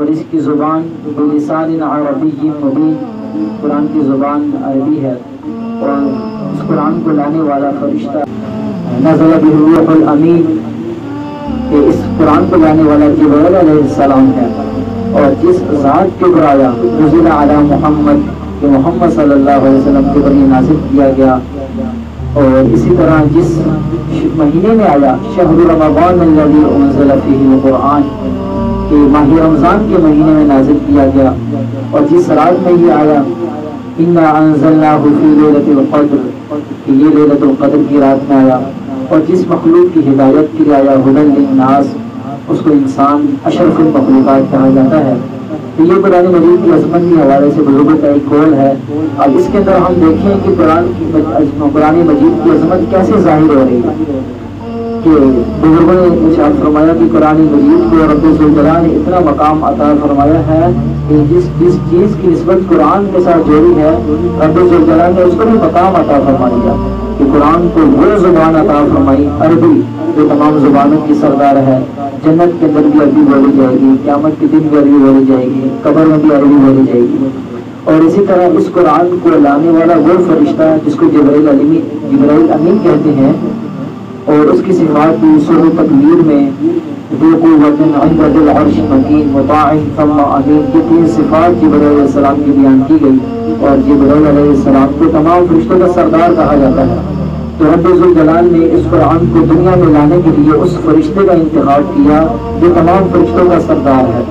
اور اس کی زبان بلسان عربی مبین، قرآن کی زبان عربی ہے، اور اس قرآن کو لانے والا فرشتہ نزل بہ الروح الامین، کہ اس قرآن کو لانے والا جبرائیل علیہ السلام ہے، اور جس ذات کے اوپر آیا نزل علی محمد، کہ محمد صلی اللہ علیہ وسلم کے اوپر یہ نازل کیا گیا، اور اسی طرح جس مہینے میں آیا شہر رمضان الذی انزل فیہ القرآن، کہ ماہ رمضان کے مہینے میں نازل کیا گیا، اور جس رات میں یہ آیا انا انزلناہ فی لیلۃ القدر، کہ یہ لیلۃ القدر کی رات میں آیا، اور جس مخلوق کی ہدایت کے لیے آیا ہدی للناس، اس کو انسان اشرف المخلوقات کہا جاتا ہے۔ تو یہ قرآن مجید کی عظمت کے حوالے سے بزرگوں کا ایک قول ہے۔ اب اس کے اندر ہم دیکھیں کہ قرآن مجید کی عظمت کیسے ظاہر ہو رہی ہے، کہ بزرگوں نے ارشاد فرمایا کہ قرآن مجید کو رب ذوالجلال نے اتنا مقام عطا فرمایا ہے کہ جس چیز کی نسبت قرآن کے ساتھ جوڑی ہے، رب ذوالجلال نے اس کو بھی مقام عطا فرما دیا، کہ قرآن کو وہ زبان عطا فرمائی عربی جو تمام زبانوں کی سردار ہے، جنت کے اندر بھی عربی بولی جائے گی، قیامت کے دن بھی عربی بولی جائے گی، قبر میں بھی عربی بولی جائے گی، اور اسی طرح اس قرآن کو لانے والا وہ فرشتہ جس کو جبرائیل امین کہتے ہیں، اور اس کی صفات بھی سورہ تکویر میں ذو قوۃ عند ذی العرش مکین مطاع ثم امین کی 3 صفات جبرائیل علیہ السلام کی بیان کی گئی، اور جبرائیل علیہ السلام کو تمام فرشتوں کا سردار کہا جاتا ہے۔ تو رب ذوالجلال نے اس قرآن کو دنیا میں لانے کے لیے اس فرشتے کا انتخاب کیا جو تمام فرشتوں کا سردار ہے،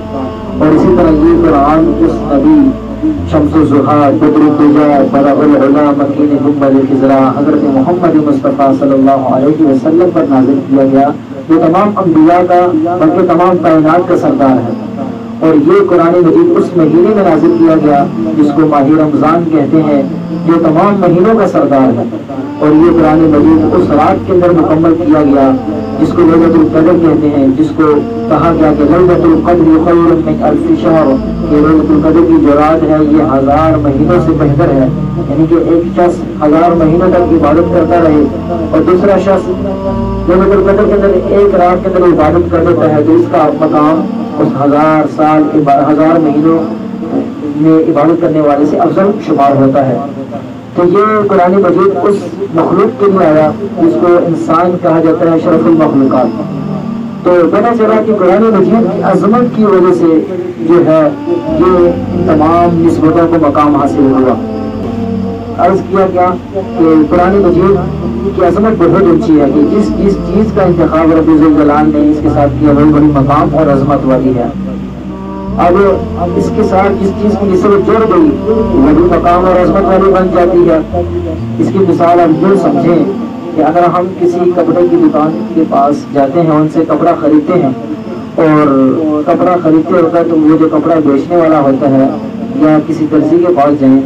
اور اسی طرح یہ قرآن اس نبی شمس الضحیٰ بدر الدجیٰ برق العلا مکین ثم الخضرا حضرت محمد مصطفیٰ صلی اللہ علیہ وسلم پر نازل کیا گیا، جو تمام انبیاء کا بلکہ تمام کائنات کا سردار ہے۔ اور یہ قرآن مجید اس مہینے میں نازل کیا گیا جس کو ماہ رمضان کہتے ہیں، جو تمام مہینوں کا سردار ہے، اور یہ قرآن مجید اس رات کے اندر مکمل کیا گیا جس کو لیلۃ القدر کہتے ہیں، جس کو کہا گیا کہ لیلۃ القدر خیر من الف شہر، کہ لیلۃ القدر کی جو رات ہے یہ 1000 مہینوں سے بہتر ہے، یعنی کہ ایک شخص 1000 مہینوں تک عبادت کرتا رہے اور دوسرا شخص لیلۃ القدر کے اندر ایک رات کے اندر عبادت کر دیتا ہے، تو اس کا مقام اس 1000 سال 1000 مہینوں میں عبادت کرنے والے سے افضل شمار ہوتا ہے۔ تو یہ قرآن مجید اس مخلوق کے لیے آیا جس کو انسان کہا جاتا ہے شرف المخلوقات۔ تو پتہ چلا کہ قرآن مجید کی عظمت کی وجہ سے جو ہے یہ تمام نسبتوں کو مقام حاصل ہوا۔ عرض کیا گیا کہ قرآن مجید کی عظمت بہت اونچی ہے، کہ جس چیز کا انتخاب رب ذوالجلال نے اس کے ساتھ کیا وہ بڑی مقام اور عظمت والی ہے۔ اب اس کے ساتھ جس چیز کی نسبت جڑ گئی وہ بھی مقام اور عظمت والی بن جاتی ہے۔ اس کی مثال ہم یوں سمجھیں کہ اگر ہم کسی کپڑے کی دکان کے پاس جاتے ہیں، ان سے کپڑا خریدتے ہیں، اور کپڑا خریدتے ہوتا ہے تو وہ جو کپڑا بیچنے والا ہوتا ہے یا کسی درزی کے پاس جائیں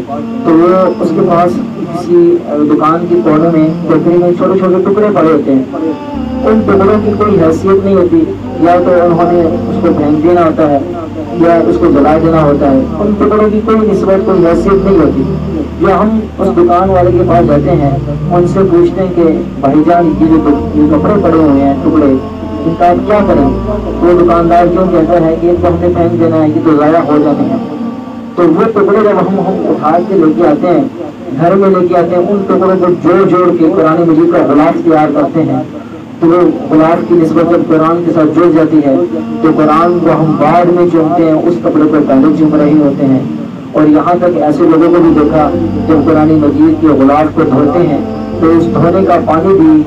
تو وہ اس کے پاس کسی دکان کی کونے میں ٹوکری میں چھوٹے چھوٹے ٹکڑے پڑے ہوتے ہیں، ان ٹکڑوں کی کوئی حیثیت نہیں ہوتی، یا تو انہوں نے اس کو پھینک دینا ہوتا ہے یا اس کو جلا دینا ہوتا ہے، ان ٹکڑوں کی کوئی نسبت کوئی حیثیت نہیں ہوتی۔ یا ہم اس دکان والے کے پاس جاتے ہیں، ان سے پوچھتے ہیں کہ بھائی جان یہ جو کپڑے پڑے ہوئے ہیں ٹکڑے، ان کا آپ کیا کریں؟ وہ دکاندار کیوں کہتا ہے کہ ان کو ہم نے پھینک دینا ہے، یہ تو ضائع ہو جاتے ہیں۔ تو وہ ٹکڑے جب ہم اٹھا کے لے کے آتے ہیں، گھر میں لے کے آتے ہیں، ان ٹکڑوں کو جوڑ جوڑ کے قرآن مجید کا غلاف تیار کرتے ہیں، تو وہ غلاف کی نسبت جب قرآن کے ساتھ جڑ جاتی ہے تو قرآن کو ہم بعد میں چومتے ہیں، اس کپڑے کو پہلے چوم رہے ہوتے ہیں۔ اور یہاں تک ایسے لوگوں کو بھی دیکھا جب قرآن مجید کے غلاف کو دھوتے ہیں تو اس دھونے کا پانی بھی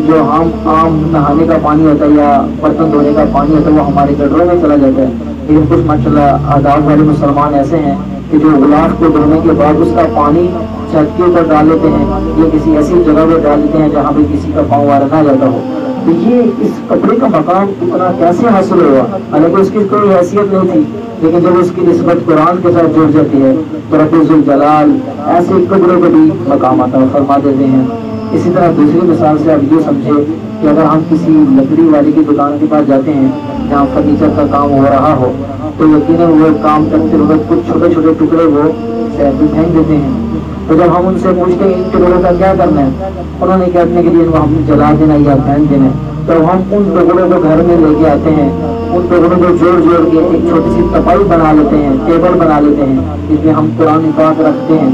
جو عام نہانے کا پانی ہوتا ہے یا برتن دھونے کا پانی ہوتا ہے وہ ہمارے گٹروں میں چلا جاتا ہے، لیکن کچھ ماشاءاللہ آداب والے مسلمان ایسے ہیں کہ جو غلاف کو دھونے کے بعد اس کا پانی چھت کے اوپر ڈال لیتے ہیں یا کسی ایسی جگہ پہ ڈال دیتے ہیں جہاں پہ کسی کا پاؤں وارا نہ جاتا ہو۔ تو یہ اس کپڑے کا مقام اتنا کیسے حاصل ہوا؟ حالانکہ اس کی کوئی حیثیت نہیں تھی، لیکن جب اس کی نسبت قرآن کے ساتھ جڑ جاتی ہے تو رب ذوالجلال ایسے کپڑوں کو بھی مقام عطا فرما دیتے ہیں۔ اسی طرح دوسری مثال سے آپ یہ سمجھے کہ اگر ہم کسی لکڑی والی کی دکان کے پاس جاتے ہیں جہاں فرنیچر کا کام ہو رہا ہو تو یقیناً وہ کام کرتے وقت کچھ چھوٹے چھوٹے ٹکڑے وہ پھینک دیتے ہیں۔ تو جب ہم ان سے پوچھتے ہیں ان ٹکڑوں کا کیا کرنا ہے، انہوں نے کہنے کے لیے ہم جلا دینا یا پھینک دینا ہے۔ تو ہم ان ٹکڑوں کو گھر میں لے کے آتے ہیں، ان ٹکڑوں کو جوڑ جوڑ کے ایک چھوٹی سی تپائی بنا لیتے ہیں، ٹیبل بنا لیتے ہیں جس میں ہم قرآن پاک رکھتے ہیں.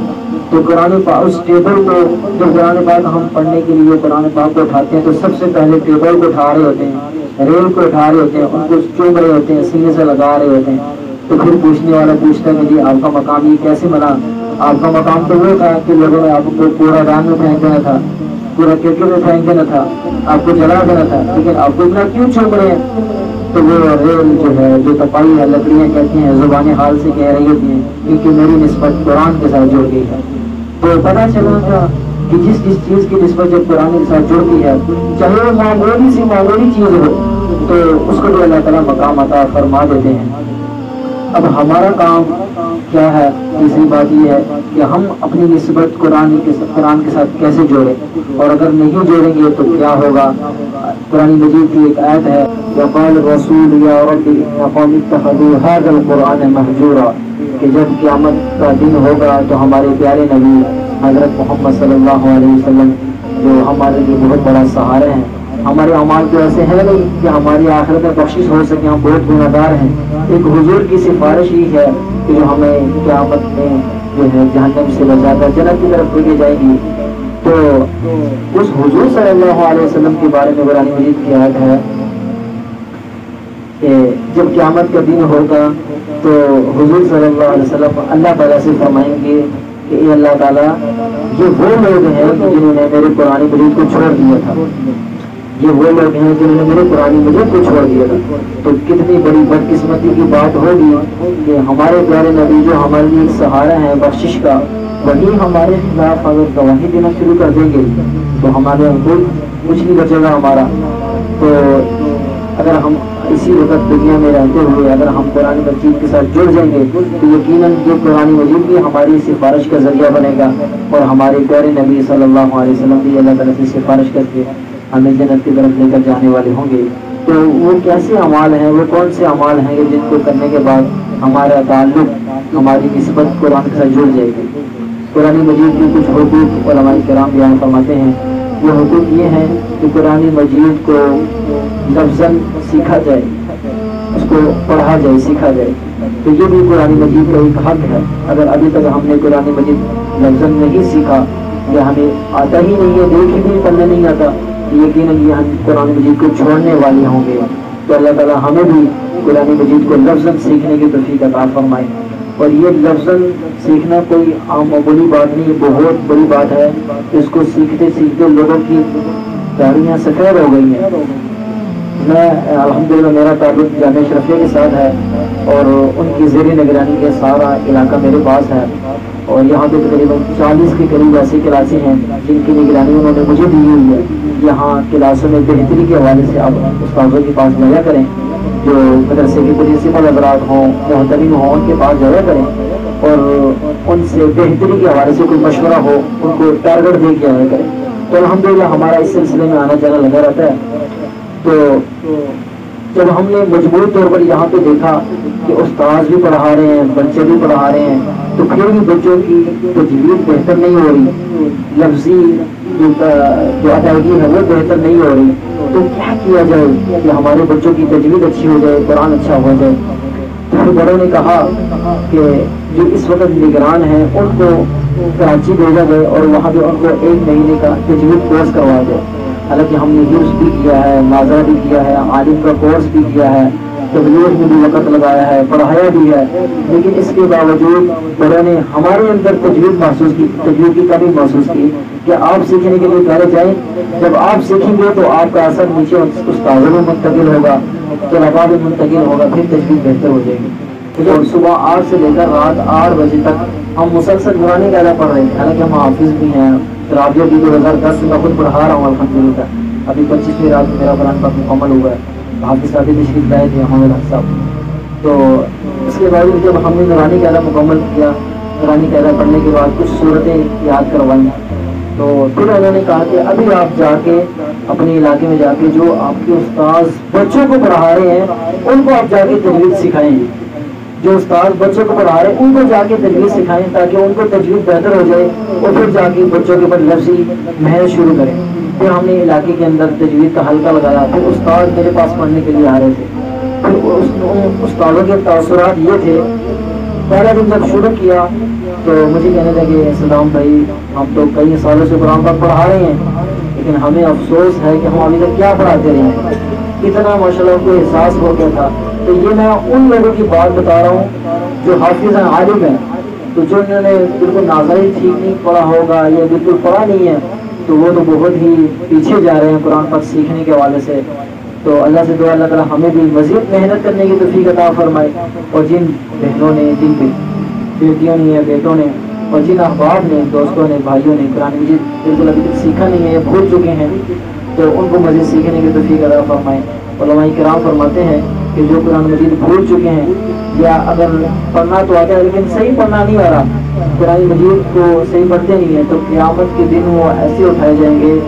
تو قرآن پاک اس ٹیبل کو جب قرآن پاک ہم پڑھنے کے لیے قرآن پاک کو اٹھاتے ہیں تو سب سے پہلے ٹیبل کو اٹھا رہے ہوتے ہیں، ریل کو اٹھا رہے ہوتے ہیں، ان کو چوم رہے ہوتے ہیں، سینے سے لگا رہے ہوتے ہیں. تو پھر پوچھنے والا پوچھتا ہے کہ جی آپ کا مقام یہ کیسے بنا؟ آپ کا مقام تو وہ تھا کہ لوگوں نے آپ کو پورا ران میں پھینک دینا تھا، پورا کرکٹ میں پھینک دینا تھا، آپ کو جلا دینا تھا، لیکن آپ کو اتنا کیوں چوم رہے ہیں؟ تو وہ ریل جو ہے، جو تپائی ہے، لکڑیاں کہتی ہیں، زبان حال سے کہہ رہی ہوتی ہیں کیونکہ میری نسبت قرآن کے ساتھ جڑ گئی ہے. تو پتا چلا تھا کہ جس چیز کی نسبت جب قرآن کے ساتھ جڑتی ہے، چاہے وہ معمولی سی معمولی چیز ہو، تو اس کو بھی اللہ تعالیٰ مقام عطا فرما دیتے ہیں. اب ہمارا کام کیا ہے؟ تیسری بات یہ ہے کہ ہم اپنی نسبت قرآن کے ساتھ کیسے جوڑیں، اور اگر نہیں جوڑیں گے تو کیا ہوگا. قرآن مجید کی ایک آیت ہے وقال الرسول یا رب ان قوم اتخذوا هذا القرآن مهجورا، کہ جب قیامت کا دن ہوگا تو ہمارے پیارے نبی حضرت محمد صلی اللہ علیہ وسلم جو ہمارے لیے بہت بڑا سہارا ہیں، ہمارے اعمال تو ایسے ہیں نہیں کہ ہماری آخرت میں بخشش ہو سکے، ہم بہت گناہ گار ہیں. ایک حضور کی سفارش ہی ہے کہ جو ہمیں قیامت میں جو ہے جہنم سے بچا کر جنت کی طرف لے کے جائے گی. تو اس حضور صلی اللہ علیہ وسلم کے بارے میں قرآن مجید کی آیت ہے کہ جب قیامت کا دن ہوگا تو حضور صلی اللہ علیہ وسلم اللہ تعالیٰ سے فرمائیں گے کہ اے اللہ تعالیٰ، یہ وہ لوگ ہیں جنہوں نے میرے قرآن مجید کو چھوڑ دیا تھا، یہ وہ لوگ ہیں جنہوں نے میرے قرآن مجید کو چھوڑ دیا تھا. تو کتنی بڑی بدقسمتی کی بات ہوگی کہ ہمارے پیارے نبی جو ہمارے لیے سہارا ہے بخشش کا، وہی ہمارے خلاف اگر گواہی دینا شروع کر دیں گے تو ہمارے کچھ نہیں بچے گا ہمارا. تو اگر ہم اسی وقت دنیا میں رہتے ہوئے اگر ہم قرآن مجید کے ساتھ جڑ جائیں گے تو یقیناً یہ قرآن مجید بھی ہماری سفارش کا ذریعہ بنے گا، اور ہمارے پیارے نبی صلی اللہ علیہ وسلم بھی اللہ تعالیٰ سے سفارش کر کے ہمیں جنت کی طرف لے کر جانے والے ہوں گے. تو وہ کیسے اعمال ہیں، وہ کون سے اعمال ہیں جن کو کرنے کے بعد ہمارا تعلق، ہماری نسبت قرآن کے ساتھ جڑ جائے گی. قرآن مجید کے کچھ حقوق علماء کرام بیان فرماتے ہیں. وہ حقوق یہ ہیں کہ قرآن مجید کو لفظاً سیکھا جائے، اس کو پڑھا جائے، سیکھا جائے. تو یہ بھی قرآن مجید کا ایک حق ہے. اگر ابھی تک ہم نے قرآن مجید لفظاً نہیں سیکھا یا ہمیں آتا ہی نہیں ہے، دیکھ ہی نہیں، پڑھنے نہیں آتا، یقیناً یہ ہم قرآن مجید کو چھوڑنے والے ہوں گے. تو اللہ تعالیٰ ہمیں بھی قرآن مجید کو لفظاً سیکھنے کی توفیق عطا فرمائے. اور یہ لفظاً سیکھنا کوئی عام معمولی بات نہیں، بہت بڑی بات ہے. اس کو سیکھتے سیکھتے لوگوں کی داڑیاں سفید ہو گئی ہیں. میں الحمدللہ میرا تعلق جامعہ اشرفیہ کے ساتھ ہے اور ان کی زیر نگرانی کے سارا علاقہ میرے پاس ہے، اور یہاں پہ تقریباً 40 کے قریب ایسی کلاسیں ہیں جن کی نگرانی انہوں نے مجھے دی ہوئی ہے. یہاں کلاسوں میں بہتری کے حوالے سے آپ استاذوں کے پاس جایا کریں، جو مدرسے کے پرنسپل حضرات ہوں، محترم ہوں، ان کے پاس جایا کریں اور ان سے بہتری کے حوالے سے کوئی مشورہ ہو ان کو ٹارگٹ دے کے آیا کریں. تو الحمدللہ ہمارا اس سلسلے میں آنا جانا لگا رہتا ہے. تو جب ہم نے مجموعی طور پر یہاں پہ دیکھا کہ استاذ بھی پڑھا رہے ہیں، بچے بھی پڑھا رہے ہیں، تو پھر بھی بچوں کی تجوید بہتر نہیں ہو رہی، لفظی جو ادائیگی ہے وہ بہتر نہیں ہو رہی. تو کیا کیا جائے کہ ہمارے بچوں کی تجوید اچھی ہو جائے، قرآن اچھا ہو جائے؟ تو بڑوں نے کہا کہ جو اس وقت نگران ہیں ان کو کراچی بھیجا جائے اور وہاں پہ ان کو 1 مہینے کا تجوید کورس کروایا جائے. حالانکہ ہم نے حفظ بھی کیا ہے، ناظرہ بھی کیا ہے، عالم کا کورس بھی کیا ہے، تبلیغ میں بھی وقت لگایا ہے، پڑھایا بھی ہے، لیکن اس کے باوجود بڑوں نے ہمارے اندر تجوید محسوس کی، تجوید کی کمی محسوس کی کہ آپ سیکھنے کے لیے پہلے جائیں، جب آپ سیکھیں گے تو آپ کا اثر نیچے استاذوں میں منتقل ہوگا، طلباء میں منتقل ہوگا، پھر تجوید بہتر ہو جائے گی. تو صبح 8 سے لے کر رات 8 بجے تک ہم مسلسل قرآن قاعدہ پڑھ رہے ہیں. حالانکہ ہم حافظ بھی ہیں، رابعہ بھی 2010 سے میں خود پڑھا رہا ہوں الحمدللہ. ابھی 25ویں رات میں میرا قرآن پاک مکمل ہوا ہے. حافظ صاحب تشریف لائے تھے محمد حق صاحب. تو اس کے بعد جب ہم نے قرآن قاعدہ مکمل کیا، قرآن قاعدہ پڑھنے کے بعد کچھ صورتیں یاد کروائیں، تو پھر انہوں نے کہا کہ ابھی آپ جا کے اپنے علاقے میں جا کے جو آپ کے استاذ بچوں کو پڑھا رہے ہیں ان کو آپ جا کے تجوید سکھائیں. جو استاد بچوں کو پڑھا رہے ہیں ان کو جا کے تجوید سکھائیں تاکہ ان کو تجوید بہتر ہو جائے اور پھر جا کے بچوں کے اوپر لفظی محنت شروع کریں. پھر ہم نے علاقے کے اندر تجوید کا حلقہ لگایا. پھر استاد میرے پاس پڑھنے کے لیے آ رہے تھے پھر استادوں کے تاثرات یہ تھے، پہلا دن جب شروع کیا تو مجھے کہنے لگے سلام بھائی ہم تو کئی سالوں سے قرآن پاک پڑھا رہے ہیں لیکن ہمیں افسوس ہے کہ ہم ابھی تک کیا پڑھاتے رہے ہیں. اتنا ماشاء اللہ کو احساس ہو گیا تھا. تو یہ میں ان لوگوں کی بات بتا رہا ہوں جو حافظ عالم ہیں. تو جو انہوں نے بالکل نازل ٹھیک نہیں پڑھا ہوگا یا بالکل پڑھا نہیں ہے تو وہ تو بہت ہی پیچھے جا رہے ہیں قرآن پاک سیکھنے کے حوالے سے. تو اللہ سے دعا اللہ تعالیٰ ہمیں بھی مزید محنت کرنے کی توفیق عطا فرمائے. اور جن بہنوں نے، جن بیٹیوں نے یا بیٹوں نے اور جن احباب نے، دوستوں نے، بھائیوں نے قرآن مجید بالکل ابھی تک سیکھا نہیں ہے، بھول چکے ہیں، تو ان کو مزید سیکھنے کی توفیق عطا فرمائے. علماء کرام فرماتے ہیں کہ جو قرآن مجید بھول چکے ہیں یا اگر پڑھنا تو آتا ہے لیکن صحیح پڑھنا نہیں آ رہا، قرآن مجید کو صحیح پڑھتے نہیں ہیں، تو قیامت کے دن وہ ایسے اٹھائے جائیں گے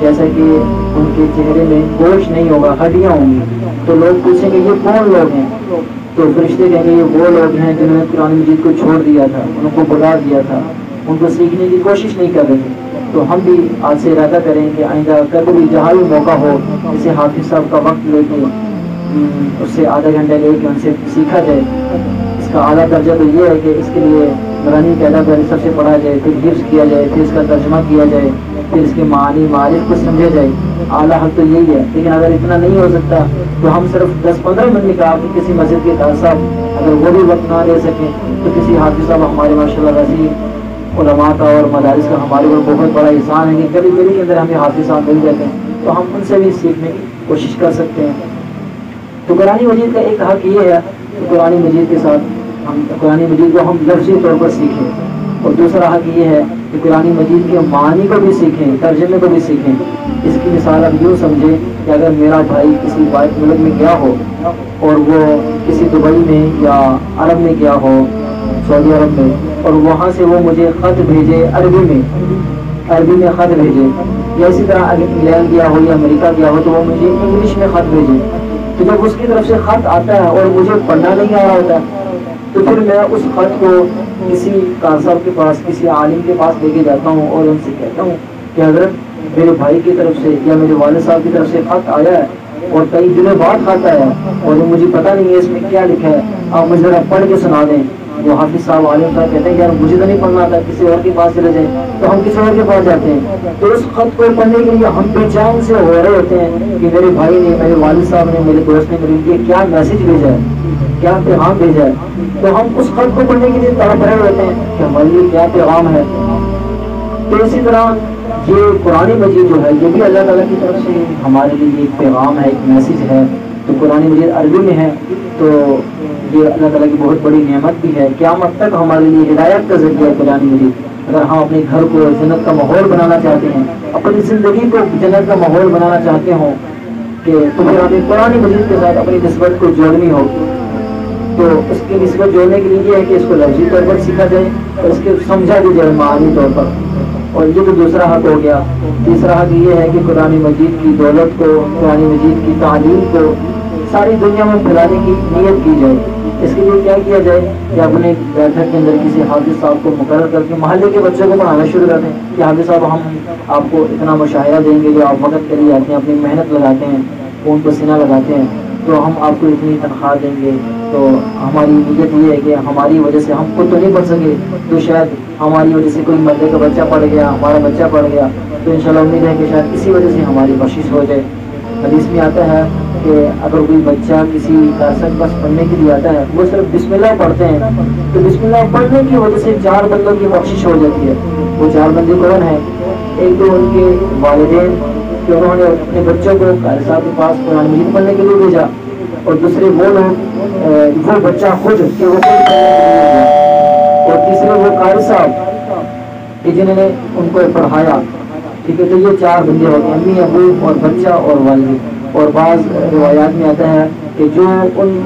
جیسا کہ ان کے چہرے میں گوشت نہیں ہوگا، ہڈیاں ہوں گی. تو لوگ پوچھیں گے یہ کون لوگ ہیں؟ تو فرشتے کہیں گے یہ وہ لوگ ہیں جنہوں نے قرآن مجید کو چھوڑ دیا تھا، ان کو بلا دیا تھا، ان کو سیکھنے کی کوشش نہیں کر رہے. تو ہم بھی آج سے ارادہ کریں کہ آئندہ کبھی بھی جہاں بھی موقع ہو جسے حافظ صاحب کا وقت لے کے اس سے آدھا گھنٹہ لے کے ان سے سیکھا جائے. اس کا اعلیٰ درجہ تو یہ ہے کہ اس کے لیے قرآن پیدا کر سب سے پڑھا جائے، پھر حفظ کیا جائے، پھر اس کا ترجمہ کیا جائے، پھر اس کے معانی معارف کو سمجھا جائے. اعلیٰ حق تو یہی ہے. لیکن اگر اتنا نہیں ہو سکتا تو ہم صرف 10-15 منٹ نکال کے کسی مسجد کے قاری صاحب اگر وہ بھی وقت نہ دے سکیں تو کسی حافظ صاحب ہمارے ماشاء اللہ ویسی علماء کا اور مدارس کا ہمارے اوپر بہت بڑا احسان ہے کہ کبھی کبھی کے اندر ہمیں حافظ صاحب مل جاتے ہیں تو ہم ان سے بھی سیکھنے کی کوشش کر سکتے ہیں. تو قرآن مجید کا ایک حق یہ ہے کہ قرآن مجید کے ساتھ ہم قرآن مجید کو ہم لفظی طور پر سیکھیں، اور دوسرا حق یہ ہے کہ قرآن مجید کے معنی کو بھی سیکھیں، ترجمے کو بھی سیکھیں. اس کی مثال اب یوں سمجھیں کہ اگر میرا بھائی کسی واحد ملک میں گیا ہو اور وہ کسی دبئی میں یا عرب میں گیا ہو، سعودی عرب میں، اور وہاں سے وہ مجھے خط بھیجے عربی میں خط بھیجے، یا اسی طرح اگر انگلینڈ گیا ہو یا امریکہ گیا ہو تو وہ مجھے انگلش میں خط بھیجے. تو جب اس کی طرف سے خط آتا ہے اور مجھے پڑھنا نہیں آ رہا ہوتا تو پھر میں اس خط کو کسی قاری صاحب کے پاس، کسی عالم کے پاس لے کے جاتا ہوں اور ان سے کہتا ہوں کہ حضرت میرے بھائی کی طرف سے یا میرے والد صاحب کی طرف سے خط آیا ہے اور کئی دنوں بعد خط آیا ہے اور مجھے پتہ نہیں ہے اس میں کیا لکھا ہے، آپ مجھے ذرا پڑھ کے سنا دیں. وہ حافظ صاحب عالم صاحب کہتے ہیں کہ یار مجھے تو نہیں پڑھنا آتا، کسی اور کے پاس چلے جائیں. تو ہم کسی اور کے پاس جاتے ہیں تو اس خط کو پڑھنے کے لیے ہم بے چین سے ہو رہے ہوتے ہیں کہ میرے بھائی نے، میرے والد صاحب نے، میرے دوست نے میرے لیے کیا میسج بھیجا ہے، کیا پیغام بھیجا ہے. تو ہم اس خط کو پڑھنے کے لیے تڑپ رہے ہوتے ہیں کہ ہمارے لیے کیا پیغام ہے. تو اسی طرح یہ قرآن مجید جو ہے یہ بھی اللہ تعالیٰ کی طرف سے ہمارے لیے ایک پیغام ہے، ایک میسج ہے. تو قرآن مجید عربی میں ہے تو یہ اللہ تعالیٰ کی بہت بڑی نعمت بھی ہے. قیامت تک ہمارے لیے ہدایت کا ذریعہ ہے قرآن مجید. اگر ہم اپنے گھر کو جنت کا ماحول بنانا چاہتے ہیں، اپنی زندگی کو جنت کا ماحول بنانا چاہتے ہوں کہ تو پھر ہمیں قرآن مجید کے ساتھ اپنی نسبت کو جوڑنی ہوگی. تو اس کی نسبت جوڑنے کے لیے یہ ہے کہ اس کو لفظی طور پر سیکھا جائے اور اس کے سمجھا بھی جائے معنی طور پر. اور یہ تو دوسرا حق ہو گیا. تیسرا حق یہ ہے کہ قرآن مجید کی دولت کو، قرآن مجید کی تعلیم کو ساری دنیا میں پھیلانے کی نیت کی جائے. اس کے لیے کیا کیا جائے کہ اپنے بیٹھک کے اندر کسی حافظ صاحب کو مقرر کر کے محلے کے بچوں کو پڑھانا شروع کر دیں کہ حافظ صاحب ہم آپ کو اتنا مشاہدہ دیں گے جو آپ وقت کے لیے آتے ہیں، اپنی محنت لگاتے ہیں، خون پسینہ لگاتے ہیں، تو ہم آپ کو اتنی تنخواہ دیں گے. تو ہماری نیت یہ ہے کہ ہماری وجہ سے ہم خود تو نہیں پڑھ سکے تو شاید ہماری وجہ سے کوئی محلے کا بچہ پڑھ گیا، ہمارا بچہ پڑھ گیا تو انشاءاللہ امید ہے کہ شاید اسی وجہ سے ہماری بخشش ہو جائے. حدیث میں آتا ہے کہ اگر کوئی بچہ کسی کارسن بس پڑھنے کے لیے آتا ہے، وہ صرف بسم اللہ پڑھتے ہیں تو بسم اللہ پڑھنے کی وجہ سے 4 بندوں کی بخشش ہو جاتی ہے. وہ 4 بندے کون ہیں؟ ایک تو ان کے والدین کہ انہوں نے اپنے بچوں کو قاری صاحب کے پاس قرآن مجید پڑھنے کے لیے بھیجا، اور دوسرے وہ لوگ وہ بچہ خود کہ وہ خود پڑھنے کے لیے بھیجا، اور تیسرے وہ قاری صاحب کہ جنہوں نے ان کو پڑھایا. ٹھیک ہے، تو یہ 4 بندے ہوتے ہیں، امی، ابو اور بچہ اور والد. اور بعض روایات میں آتا ہے کہ جو ان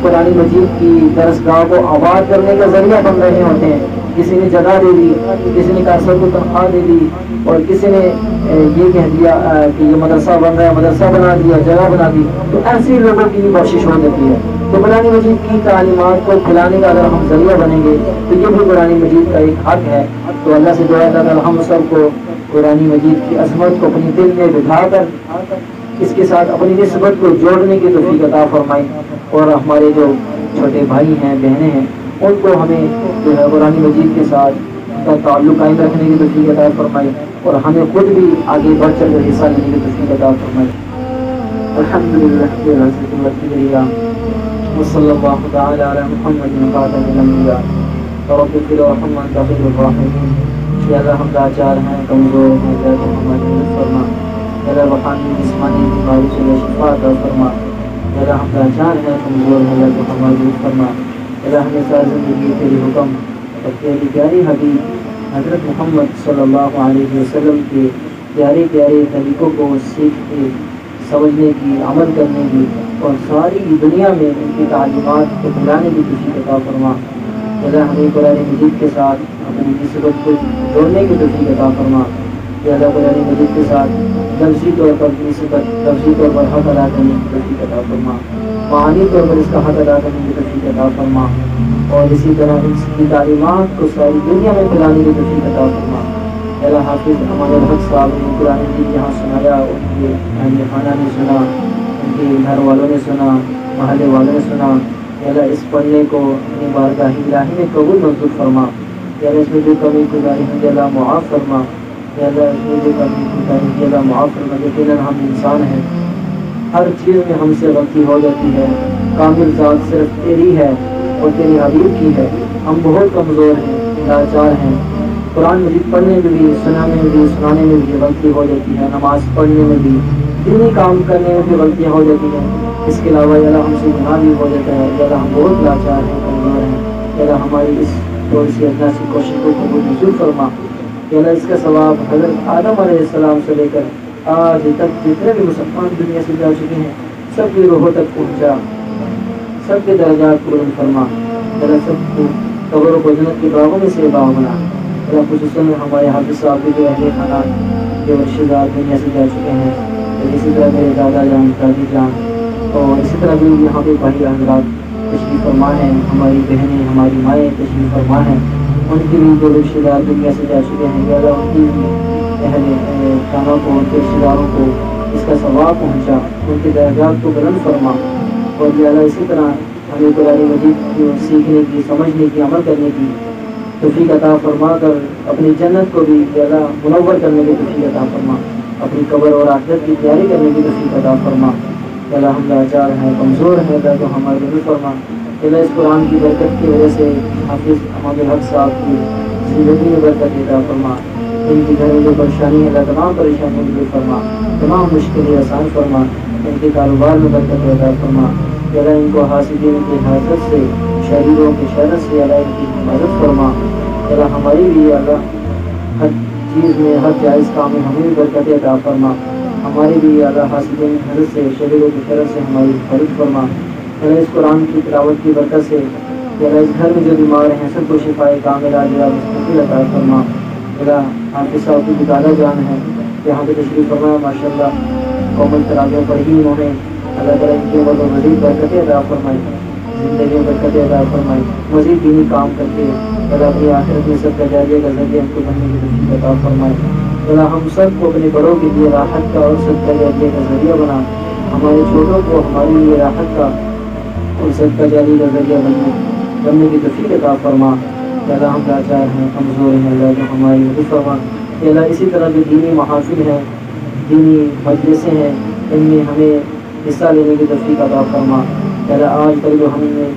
قرآن مجید کی درسگاہ کو آباد کرنے کا ذریعہ بن رہے ہوتے ہیں، کسی نے جگہ دے دی، کسی نے قاری صاحب کو تنخواہ دے دی، اور کسی نے یہ کہہ دیا کہ یہ مدرسہ بن رہا ہے، مدرسہ بنا دیا، جگہ بنا دی، تو ایسے لوگوں کی بھی بخشش ہو جاتی ہے. تو قرآن مجید کی تعلیمات کو پھیلانے کا اگر ہم ذریعہ بنیں گے تو یہ بھی قرآن مجید کا ایک حق ہے. تو اللہ سے دعا ہے کہ ہم سب کو قرآن مجید کی عظمت کو اپنی دل میں بٹھا کر اس کے ساتھ اپنی نسبت کو جوڑنے کی توفیق عطا فرمائے. اور ہمارے جو چھوٹے بھائی ہیں بہنیں ہیں ان کو ہمیں جو ہے قرآن مجید کے ساتھ کا تعلق قائم رکھنے کی توفیق عطا فرمائے اور ہمیں خود بھی آگے بڑھ چل کر حصہ لینے کی توفیق عطا فرمائے. الحمدللہ وصلی اللہ تعالی علی محمد خاتم الانبیاء رب اغفر وارحم وانت خیر الراحمین. یا اللہ ہم لاچار ہیں کمزور ہیں یا تو ہماری مدد فرما. یا اللہ روحانی جسمانی بیماری سے شفا عطا فرما. یا اللہ ہم لاچار ہیں کمزور ہیں یا تو ہماری مدد فرما. یا اللہ ہمیں ساری زندگی تیری حکم اور تیری پیاری حبیب حضرت محمد صلی اللہ علیہ وسلم کے پیارے پیارے طریقوں کو سیکھ کے سمجھنے کی عمل کرنے کی اور ساری دنیا میں ان کی تعلیمات کو پھیلانے کی توفیق عطا فرما. اللہ ہمیں قرآن مجید کے ساتھ اپنی نسبت کو جوڑنے کی توفیق عطا فرما. اللہ قرآن مجید کے ساتھ لفظی طور پر نسبت لفظی طور پر حق ادا کرنے کی توفیق عطا فرما. معنی طور پر اس کا حق ادا کرنے کی توفیق عطا فرما. اور اسی طرح اس کی تعلیمات کو ساری دنیا میں پھیلانے کی توفیق عطا فرما. اللہ حافظ امان الحق صاحب نے قرآن مجید یہاں سنایا, ان کے اہل خانہ نے سنا, ان کے گھر والوں نے سنا, محلے والوں نے سنا. اللہ اس پڑھنے کو اپنی بارگاہ الہی میں قبول منظور فرما. اللہ اس میں جو کمی گزاری ہے اللہ معاف فرما. اللہ اس میں جو کمی گزاری ہے اللہ معاف فرما. یقیناً ہم انسان ہیں, ہر چیز میں ہم سے غلطی ہو جاتی ہے. کامل ذات صرف تیری ہے اور تیری حبیب کی ہے. ہم بہت کمزور ہیں, لاچار ہیں. قرآن مجید پڑھنے میں بھی, سنانے میں بھی, سنانے میں بھی غلطی ہو جاتی ہے. نماز پڑھنے میں بھی, دینی کام کرنے میں بھی غلطیاں ہو جاتی ہیں. اس کے علاوہ اللہ ہم سے گناہ بھی ہو جاتا ہے. اللہ ہم بہت لاچار ہیں, کمزور ہیں. اللہ ہماری اس تھوڑی سی ادنا سی کوشش کو قبول منظور فرما. اللہ اس کا ثواب حضرت آدم علیہ السلام سے لے کر آج تک جتنے بھی مسلمان دنیا سے جا چکے ہیں سب کی روحوں تک پہنچا, سب کے درجات کو بلند فرما. اللہ سب کو قبر و جنت کے باغوں میں سے باغ بنا. اللہ خصوصاً ہمارے حافظ صاحب کے جو اہل خانہ جو رشتہ دار دنیا سے جا چکے ہیں, اسی طرح میرے دادا جان, دادی جان, اور اسی طرح بھی یہاں پہ بھائی حضرات تشریف فرما ہیں, ہماری بہنیں, ہماری مائیں تشریف فرما ہیں. ان کی بھی جو رشتہ دار دنیا سے جا چکے ہیں, اللہ ان کی بھی اہل خانہ کو, ان کے رشتہ داروں کو اس کا ثواب پہنچا, ان کے درجات کو بلند فرما. اور یہ اللہ اسی طرح ہمیں قرآن مجید کو سیکھنے کی, سمجھنے کی, عمل کرنے کی توفیق عطا فرما کر اپنی جنت کو بھی اللہ منور کرنے کی توفیق عطا فرما. اپنی قبر اور آخرت کی تیاری کرنے کی توفیق عطا فرما. اللہ ہم لاچار ہیں, کمزور ہیں, اللہ تو ہماری مدد فرما. اللہ اس قرآن کی برکت کی وجہ سے حافظ امان الحق صاحب کی زندگی میں برکت عطا فرما. ان کے گھر میں جو پریشانی ہے اللہ تمام پریشانیوں کو دور فرما, تمام مشکلیں آسان فرما. ان کے کاروبار میں برکت عطا فرما. اللہ ان کو حاسدین کی حاصل سے, شریروں کے شر سے اللہ ان کی حفاظت فرما. اللہ ہماری بھی اللہ ہر چیز میں, ہر جائز کام میں ہمیں بھی برکت عطا فرما. ہماری بھی اللہ حاسدین کی حاصل سے, شریروں کے شر سے ہماری حفاظت فرما. اللہ اس قرآن کی تلاوت کی برکت سے اللہ اس گھر میں جو بیمار ہیں سب کو شفائے کامل عاجلہ مستقل عطا فرما. اللہ حافظ صاحب کی دادا جان ہیں, یہاں پہ تشریف فرمایا, ماشاء اللہ قومل تراویح پڑھی انہوں نے. اللہ تعالیٰ ان کی عمر کو مزید برکتیں عطا فرمائی, زندگی میں برکتیں عطا فرمائی, مزید دینی کام کر کے اللہ اپنی آخرت میں سب کا جاریہ کا ذریعہ ہم کو بننے کی توفیق عطا فرمائے. اللہ ہم سب کو اپنے بڑوں کے لیے راحت کا اور سب کا جاریہ کا ذریعہ بنا. ہمارے چھوٹوں کو ہمارے لیے راحت کا اور سب کا جاریہ کا ذریعہ بننے کی توفیق عطا فرما. اللہ ہم لاچار ہیں, کمزور ہیں, اللہ تو ہماری مدد فرما. اللہ اسی طرح جو دینی محافل ہیں, دینی مجلسیں ہیں, ان میں ہمیں حصہ لینے کی توفیق عطا فرما. اللہ آج تک جو ہم نے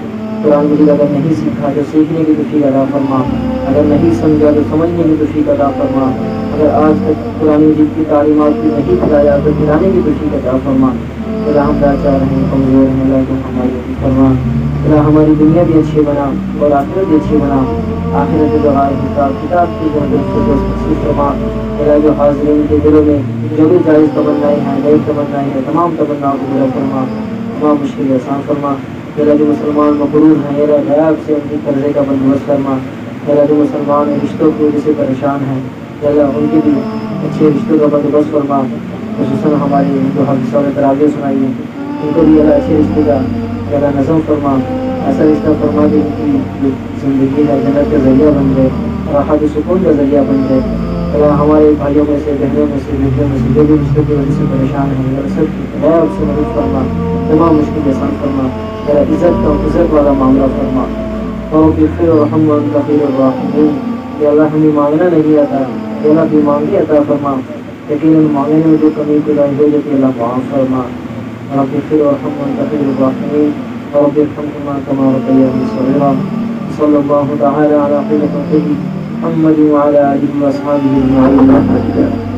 قرآن مجید اگر نہیں سیکھا تو سیکھنے کی توفیق عطا فرما. اگر نہیں سمجھا تو سمجھنے کی توفیق عطا فرما. اگر آج تک قرآن مجید کی تعلیمات کو نہیں پھیلایا تو پھیلانے کی توفیق عطا فرما. اللہ ہم لاچار ہیں, کمزور ہیں, اللہ تو ہماری مدد فرما. اللہ ہماری دنیا بھی اچھی بنا اور آخرت بھی اچھی بنا. آخرت جو حساب کتاب کی جو فرما. اللہ جو حاضرین کے دلوں میں جو بھی جائز تمنائیں ہیں, نیک تمنائیں ہیں, تمام تمناؤں کو پورا فرما, تمام مشکلیں آسان فرما. اللہ جو مسلمان مقروض ہیں, اللہ غیاب سے ان کی قرضے کا بندوبست فرما. اللہ جو مسلمان رشتوں کی وجہ سے پریشان ہیں, اللہ ان کے بھی اچھے رشتوں کا بندوبست فرما. خصوصاً ہمارے جو حافظوں نے تراویح سنائی ہیں ان کو بھی اللہ اچھے رشتے کا اللہ نظم فرما. ایسا رشتہ فرما کہ ان کی جو زندگی ہے جنت کا ذریعہ بن جائے, راحت و سکون کا ذریعہ بن جائے. اللہ ہمارے بھائیوں میں سے، بہنوں میں سے، بیٹوں میں سے جو بھی مشکل کی وجہ سے پریشان ہیں، اللہ سب کی غیر سے مدد فرما، تمام مشکل آسان فرما، میرا عزت والا معاملہ فرما، اور پھر ورحم وانت خیر الراحمین۔ یا اللہ ہمیں مانگنا نہیں آتا، یا اللہ بھی مانگی عطا فرما، یقیناً مانگنے میں جو کمی کوتاہی ہو جاتی ہے اللہ معاف فرما، رب اغفر وارحم وانت خیر الراحمین، رب ارحمهما كما ربياني صغيرا۔ صلی اللہ تعالی علی خیر خلقہ محمد وعلى آلہ واصحابہ اجمعین۔